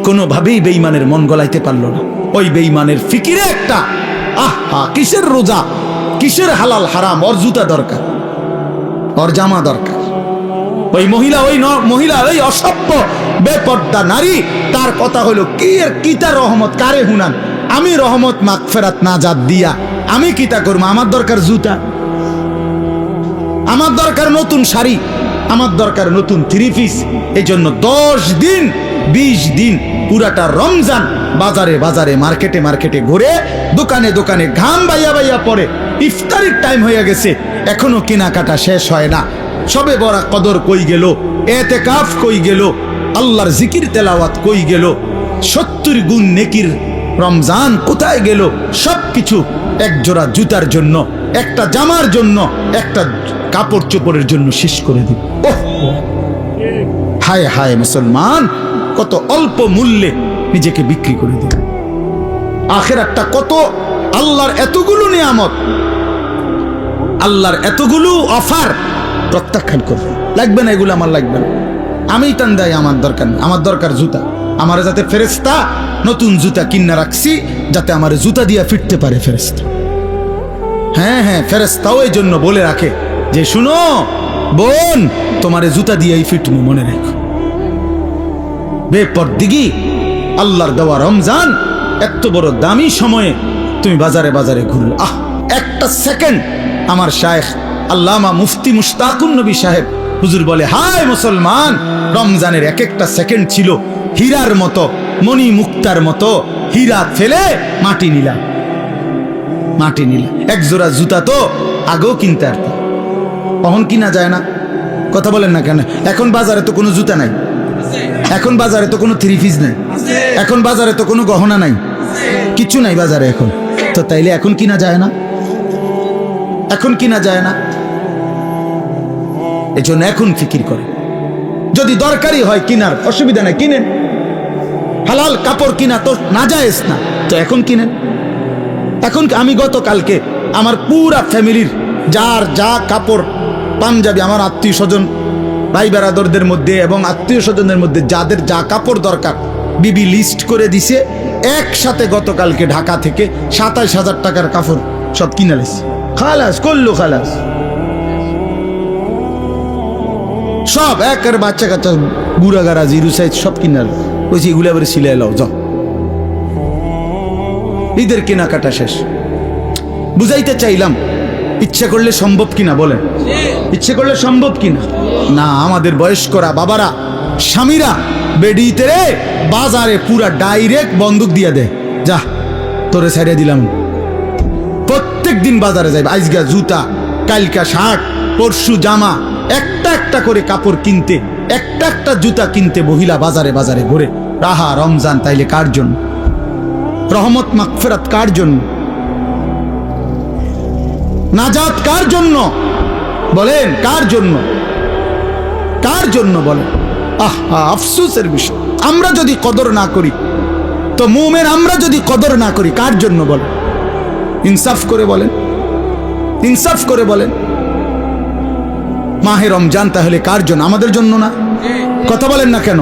কোনোভাবেই বেঈমানের মন গলাইতে পারলো না। ওই বেঈমানের ফিকিরে একটা, আহা কিসের রোজা, কিসের হালাল হারাম, ওর জুতা দরকার, ওর জামা দরকার। ওই মহিলা ওই অসভ্য বেপর্দা নারী, তার কথা হলো কি এর কিতা রহমত কারে হুনান, আমি রহমত মাগফিরাত নাজাত দিয়া আমি কিতা করবো, আমার দরকার জুতা, আমার দরকার নতুন শাড়ি, আমার দরকার নতুন 3 পিস। এই জন্য 10 দিন 20 দিন পুরাটা রমজান বাজারে বাজারে মার্কেটে মার্কেটে ঘুরে, দোকানে দোকানে ঘাম বাইয়া বাইয়া পড়ে, ইফতারির টাইম হয়ে গেছে এখনো কেনাকাটা শেষ হয় না, সবে বড় কদর কই গেল, এতেকাফ কই গেল, আল্লাহর জিকির তেলাওয়াত কই গেল, 70 গুণ নেকির রমজান কোথায় গেল, সবকিছু এক জোড়া জুতার জন্য, একটা জামার জন্য, একটা কাপড় চোপড়ের জন্য শেষ করে দিল। ওহ হায় হায় মুসলমান, কত অল্প মূল্যে নিজেকে বিক্রি করে দিলেন। আখিরাতটা কত, আল্লাহর এতগুলো নিয়ামত, আল্লাহর এতগুলো অফার প্রত্যাখ্যান করবে। লাগবে না এগুলো, আমার লাগবে না, আমি টান দেয়, আমার দরকার নেই, আমার দরকার জুতা। আমার যাতে ফেরেশতা নতুন জুতা কিনা রাখছি, যাতে আমার জুতা দিয়া ফিরতে পারে ফেরেশতা। হ্যাঁ হ্যাঁ, ফেরেশতাও এই জন্য বলে রাখে যে শুনো বোন, তোমারে জুতা দিয়েই ফিটমু, মনে রেখো। বেপরদিগি আল্লাহর দেওয়া রমজান, এত বড় দামি সময়ে তুমি বাজারে বাজারে ঘুরলো। একটা সেকেন্ড আমার শায়েখ আল্লামা মুফতি মুশতাকুন নবী সাহেব হুজুর বলে, হায় মুসলমান, রমজানের এক একটা সেকেন্ড ছিল হীরার মতো, মণি মুক্তার মতো। হীরা ফেলে মাটি নিলাম, মাটি নিলাম। এক জোড়া জুতা তো আগেও কিনতে পারতাম, কখন কিনা যায় না? কথা বলেন না কেন? এখন বাজারে তো কোনো জুতা নাই, এখন বাজারে তো কোনো থ্রি পিস নাই, এখন বাজারে তো কোনো গহনা নাই, কিছু নাই বাজারে এখন। তো তাইলে এখন কিনা যায় না? এখন কিনা যায় না? এজন্য এখন ফিকির করে, যদি দরকারি হয় কিনার, অসুবিধা নাই, কিনেন। হালাল কাপড় কিনা তো নাজায়েজ না, তো এখন কিনেন। এখন আমি গতকালকে আমার পুরা ফ্যামিলির যার যা কাপড় পাঞ্জাবি, আমার আত্মীয় স্বজন ভাই বেরাদরদের মধ্যে এবং আত্মীয় স্বজনের মধ্যে যাদের যা কাপড় দরকার, বিবি লিস্ট করে দিছে। একসাথে গতকালকে ঢাকা থেকে 27,000 টাকার কাপড় সব কিনে লেছে। খালাস করলো, খালাস সব একের বাচ্চা কাচ্চা গুড়াগাড়া জিরু সাইজ সব কিনাল। বলছি এগুলো এবারে সিলাই লাও, যাও। ঈদের কেনাকাটা শেষ। বুঝাইতে চাইলাম ইচ্ছে করলে সম্ভব কিনা, বলেন ইচ্ছে করলে সম্ভব কিনা? না, আমাদের বয়স্করা বাবারা স্বামীরা বেডিতে রে বাজারে পুরা ডাইরেক্ট বন্দুক দিয়ে দেয়, যা তোরে ছেড়ে দিলাম। প্রত্যেক দিন বাজারে যাইবে, আজগা জুতা, কালকা শার্ট, পরশু জামা, একটা একটা করে কাপড় কিনতে, একটা একটা জুতা কিনতে মহিলা বাজারে বাজারে ঘুরে। রাহা রমজান তাইলে কার জন্য? রহমত মাগফিরাত কার জন্য? নাজাত কার জন্য? বলেন কার জন্য? কার জন্য বলেন? আফসোসের বিষয়, আমরা যদি কদর না করি তো মুমিন, আমরা যদি কদর না করি কার জন্য বলেন? ইনসাফ করে বলেন, ইনসাফ করে বলেন। মাহে রমজান তাহলে কার জন্য? আমাদের জন্য না? কথা বলেন না কেন?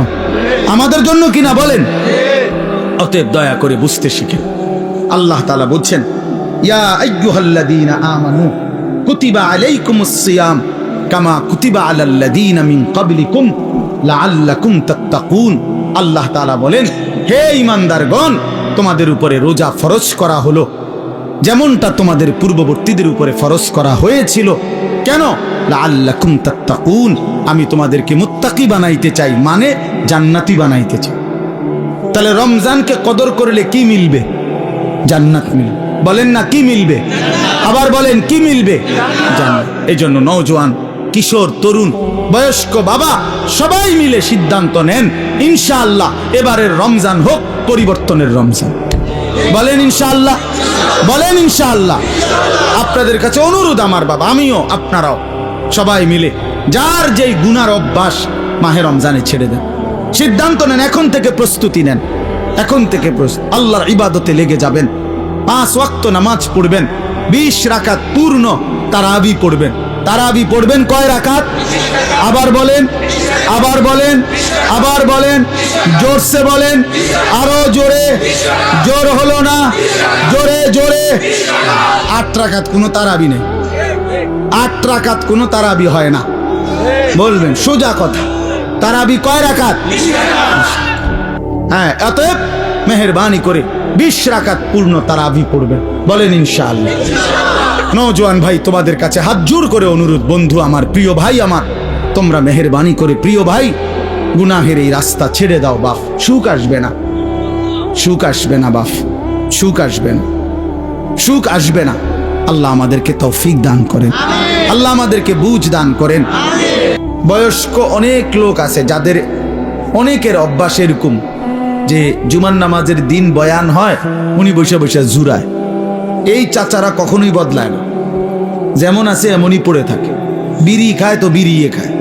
আমাদের জন্য কিনা বলেন? অতএব দয়া করে বুঝতে শিখেন। আল্লাহ তাআলা বলছেন, ইয়া আইয়ুহাল্লাযীনা আমানু কুতিবা আলাইকুমুস সিয়াম কামা কুতিবা আলাল্লাযীনা মিন ক্বাবলিকুম লাআল্লাকুম তাত্তাকুন। আল্লাহ তাআলা বলেন, হে ঈমানদারগণ, তোমাদের উপরে রোজা ফরজ করা হলো যেমনটা তোমাদের পূর্ববর্তীদের উপরে ফরজ করা হয়েছিল। কেন? লাআল্লাকুম তাত্তাকুন, আমি তোমাদেরকে মুত্তাকি বানাইতে চাই, মানে জান্নাতি বানাইতে চাই। তাহলে রমজানকে কদর করলে কি মিলবে? জান্নাত মিলবে। বলেন না কি মিলবে? আবার বলেন কি মিলবে? জান্নাত। এই জন্য নওজোয়ান, কিশোর, তরুণ, বয়স্ক, বাবা সবাই মিলে সিদ্ধান্ত নেন, ইনশাআল্লাহ এবারের রমজান হোক পরিবর্তনের রমজান। বলেন ইনশাআল্লাহ, বলেন ইনশাআল্লাহ। আপনাদের কাছে অনুরোধ আমার বাবা, আমিও আপনারাও সবাই মিলে যার যেই গুনার অভ্যাস মাহে রমজানে ছেড়ে দেন। সিদ্ধান্ত নেন, এখন থেকে প্রস্তুতি নেন, এখন থেকে আল্লাহর ইবাদতে লেগে যাবেন। 5 ওয়াক্ত নামাজ পড়বেন, 20 রাকাত পূর্ণ তারাবি পড়বেন। তারাবি পড়বেন কয় রাকাত? আবার বলেন, আবার বলেন, আবার বলেন, জোরসে বলেন, আরো জোরে। জোর হলো না, জোরে জোরে। 8 রাকাত কোনো তারাবি নেই, 8 রাকাত কোনো তারাবি হয় না। বলবেন সোজা কথা, তারাবি কয় রাকাত? হ্যাঁ, অতএব মেহেরবানি করে 20 রাকাত পূর্ণ তারাবি পড়বেন। বলেন ইনশাআল্লাহ। নওজোয়ান ভাই, তোমাদের কাছে হাত জোর করে অনুরোধ, বন্ধু আমার, প্রিয় ভাই আমার, তোমরা মেহেরবানি করে, প্রিয় ভাই, গুনাহের এই রাস্তা ছেড়ে দাও বাপ। সুখ আসবে না, সুখ আসবে না বাপ, সুখ আসবে না, সুখ আসবে না। আল্লাহ আমাদেরকে তৌফিক দান করেন, আল্লাহ আমাদেরকে বুঝ দান করেন। বয়স্ক অনেক লোক আছে যাদের অনেকের অভ্যাস এরকম যে জুমার নামাজের দিন বয়ান হয়, উনি বসে বসে জুরায়। এই চাচারা কখনোই বদলায় না, যেমন আছে এমনই পড়ে থাকে। বিড়ি খায় তো বিড়িয়ে খায়,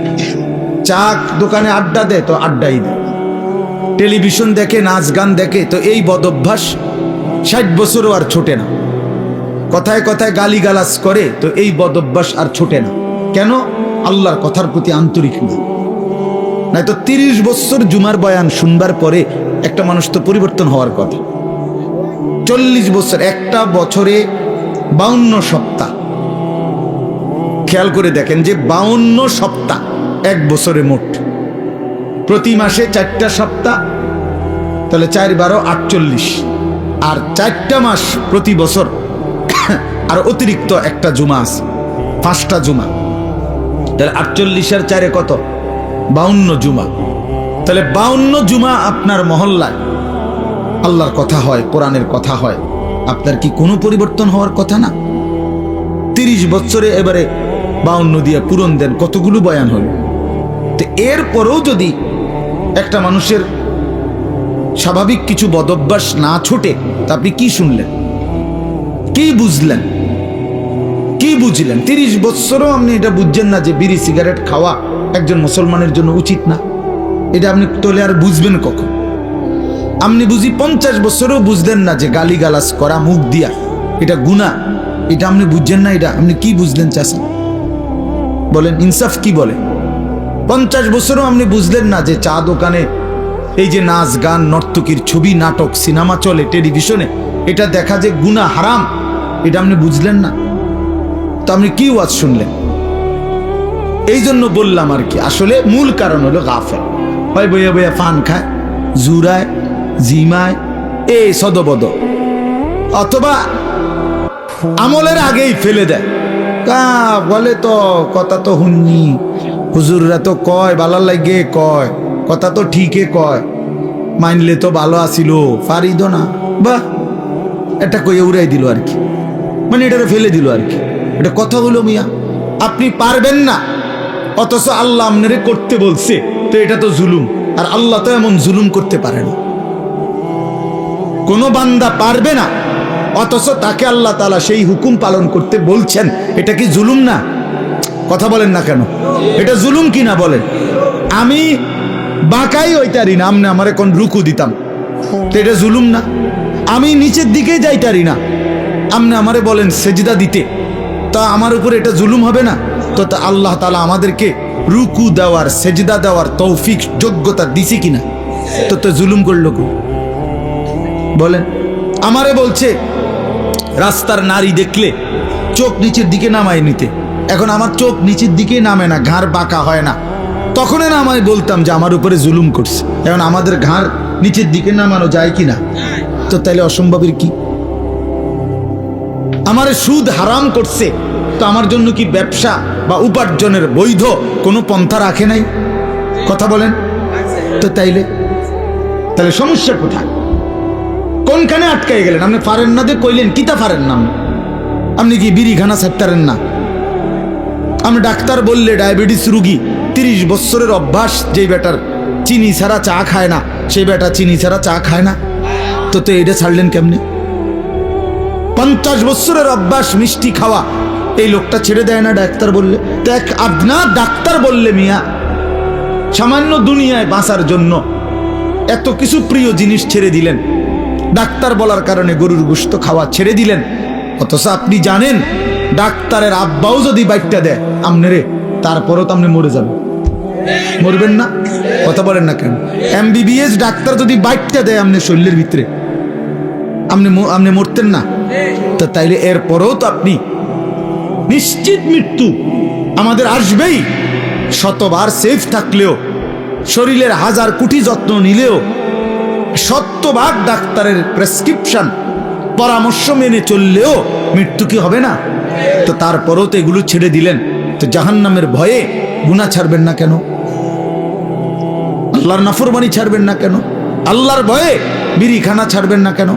চা দোকানে আড্ডা দেয় তো আড্ডাই দেয়, টেলিভিশন দেখে, নাচ গান দেখে, তো এই বদভ্যাস 60 বছরও আর ছোটে না। কথায় কথায় গালিগালাজ করে, তো এই বদভ্যাস আর ছোটে না। কেন? আল্লাহর কথার প্রতি আন্তরিক না। নাই তো 30 বছর জুমার বয়ান শুনবার পরে একটা মানুষ তো পরিবর্তন হওয়ার কথা। 40 বছর, একটা বছরে 52 সপ্তাহ। খেয়াল করে দেখেন যে 52 সপ্তাহ এক বছরে মোট, প্রতি মাসে 4টা সপ্তাহ, তাহলে 4 12 48, আর 4টা মাস প্রতি বছর, আর অতিরিক্ত একটা জুমা আছে, 5টা জুমা, তাহলে 48 আর 4 কত? 52 জুমা। তাহলে 52 জুমা আপনার মহল্লায় আল্লাহর কথা হয়, কোরআনের কথা হয়, আপনার কি কোনো পরিবর্তন হওয়ার কথা না? 30 বছরে এবারে 52 দিয়ে পূরণ দেন, কতগুলো বয়ান হল। তো এরপরেও যদি একটা মানুষের স্বাভাবিক কিছু বদভ্যাস না ছোটে, তা আপনি কি শুনলেন, কি বুঝলেন, কি বুঝলেন? 30 বছরও আপনি এটা বুঝছেন না যে বিড়ি সিগারেট খাওয়া একজন মুসলমানের জন্য উচিত না। এটা আপনি তোলে আর বুঝবেন কখন? আপনি বুঝি 50 বছরেও বুঝলেন না যে গালিগালাজ করা মুখ দিয়া এটা গুনাহ, এটা আপনি বুঝছেন না। এটা আপনি কি বুঝলেন চাচা? বলেন, ইনসাফ কি বলে? 50 বছরও আপনি বুঝলেন না যে চা দোকানে এই যে নাচ গান, নর্তকীর ছবি, নাটক, সিনেমা চলে টেলিভিশনে, এটা দেখা যে গুনাহ, হারাম, এটা আপনি বুঝলেন না। তো আপনি কি ওয়াজ শুনলেন? এই জন্য বললাম আর কি, আসলে মূল কারণ হলো গাফেল। হয় বইয়া বইয়া পান খায়, জুরায়, জিমায়, এই সদবদ, অথবা আমলের আগেই ফেলে দেয়। বলে তো কথা তো হুননি, হুজুররা তো কয় বালার লাগে, কয় কথা তো ঠিকই কয়, মানলে তো ভালো আসিল, পারিদ না, বাহ, এটা কইয়ে উড়াই দিল আর কি, মানে এটা ফেলে দিল আর কি। এটা কথা হলো মিয়া, আপনি পারবেন না, অথচ আল্লাহ আপনারে করতে বলছে, তো এটা তো জুলুম। আর আল্লাহ তো এমন জুলুম করতে পারে না। কোনো বান্দা পারবে না, অথচ তাকে আল্লাহ তাআলা সেই হুকুম পালন করতে বলছেন, এটা কি জুলুম না? কথা বলেন না কেন? এটা জুলুম কি না বলেন? আমি বাঁকাই হইতারি না, আমনে আমার এখন রুকু দিতাম, তো এটা জুলুম না? আমি নিচের দিকে যাইতারি না, আমনে আমারে বলেন সেজদা দিতে, তা আমার উপরে এটা জুলুম হবে না? তো আল্লাহ তাআলা আমাদেরকে রুকু দেওয়ার, সেজদা দেওয়ার তৌফিক, যোগ্যতা দিছি কিনা? তো জুলুম করলো কো? বলেন। আমারে বলছে রাস্তার নারী দেখলে চোখ নিচের দিকে নামায় নিতে, এখন আমার চোখ নিচের দিকে নামে না, ঘাড় বাঁকা হয় না, তখনই না আমি বলতাম যে আমার উপরে জুলুম করছে। এখন আমাদের ঘাড় নিচের দিকে নামানো যায় কিনা? তো তাইলে অসম্ভবের কি? আমারে সুদ হারাম করছে, তো আমার জন্য কি ব্যবসা বা উপার্জনের বৈধ কোনো পন্থা রাখে নাই? কথা বলেন। তো তাইলে সমস্যা কোথায়? কোনখানে আটকাই গেলেন? আপনি পারেন না যে কইলেন, কিতা পারেন না? আপনি কি বিড়ি খানা ছাড়তারেন না? আমি ডাক্তার বললে ডায়াবেটিস রুগী, 30 বছরের অভ্যাস, যেই বেটার চিনি ছাড়া চা খায় না, সেই বেটা চিনি ছাড়া চা খায় না, তো এটা ছাড়লেন কেমনে? 50 বছরের অভ্যাস মিষ্টি খাওয়া, এই লোকটা ছেড়ে দেয় না ডাক্তার বললে? দেখ, আপনার ডাক্তার বললে মিয়া সামান্য দুনিয়ায় বাঁচার জন্য এত কিছু প্রিয় জিনিস ছেড়ে দিলেন, ডাক্তার বলার কারণে গরুর গোশত খাওয়া ছেড়ে দিলেন, অথচ আপনি জানেন ডাক্তারের আব্বাও যদি বাইকটা দেয় আমনেরে, তারপরও তো আপনি মরে যাবেন। মরবেন না? কথা বলেন না কেন? MBBS ডাক্তার যদি বাইকটা দেয় আপনি শরীরের ভিতরে, আপনি মরতেন না? তো তাইলে এরপরেও তো আপনি নিশ্চিত মৃত্যু আমাদের আসবেই। শতবার সেফ থাকলেও, শরীরের 1000 কোটি যত্ন নিলেও, 100 ডাক্তারের প্রেসক্রিপশন পরামর্শ মেনে চললেও মৃত্যু কি হবে না? তো তারপরেও তো এগুলো ছেড়ে দিলেন, তো জাহান্নামের ভয়ে গুনাহ ছাড়বেন না কেন? আল্লাহর নাফরমানি ছাড়বেন না কেন? আল্লাহর ভয়ে বিড়ি খানা ছাড়বেন না কেন?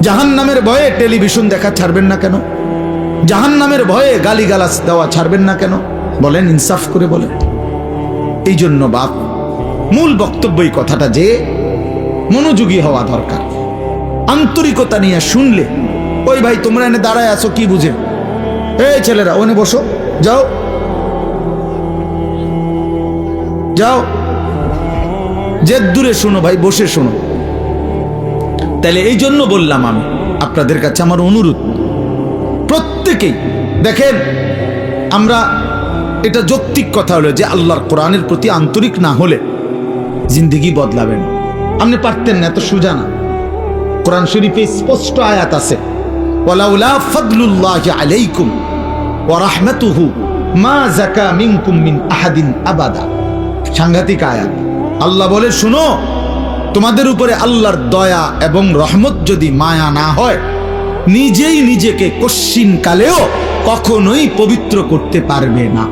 জাহান্নামের ভয়ে টেলিভিশন দেখা ছাড়বেন না কেন? জাহান্নামের ভয়ে গালিগালাজ দেওয়া ছাড়বেন না কেন? বলেন, ইনসাফ করে বলেন। এই জন্য বাপ, মূল বক্তব্য এই কথাটা যে মনোযোগী হওয়া দরকার, আন্তরিকতা নিয়ে শুনলে। ওই ভাই তোমরা এনে দাঁড়ায় আছো কি বুঝে? এই ছেলেরা ওনে বসো, যাও যাও যে দূরে শোনো ভাই, বসে শোনো। তাহলে এই জন্য বললাম আমি আপনাদের কাছে আমার অনুরোধ, প্রত্যেকেই দেখেন, আমরা এটা যৌক্তিক কথা হলো যে আল্লাহর কোরআনের প্রতি আন্তরিক না হলে জিন্দেগি বদলাবেন। আপনি পারতেন না, এত সোজা না। কোরআন শরীফে স্পষ্ট আয়াত আছে, ওয়ালাউলা ফাদলুল্লাহি আলাইকুম ওয়া রাহমাতুহু মা যাকা মিনকুম মিন আহাদিন আবাদা। সাংঘাতিক আয়াত। আল্লাহ বলে, শুনো, তোমাদের উপরে আল্লাহর দয়া এবং রহমত যদি মায়া না হয়, নিজেই নিজেকে কশ্চিন কালেও কখনোই পবিত্র করতে পারবে না।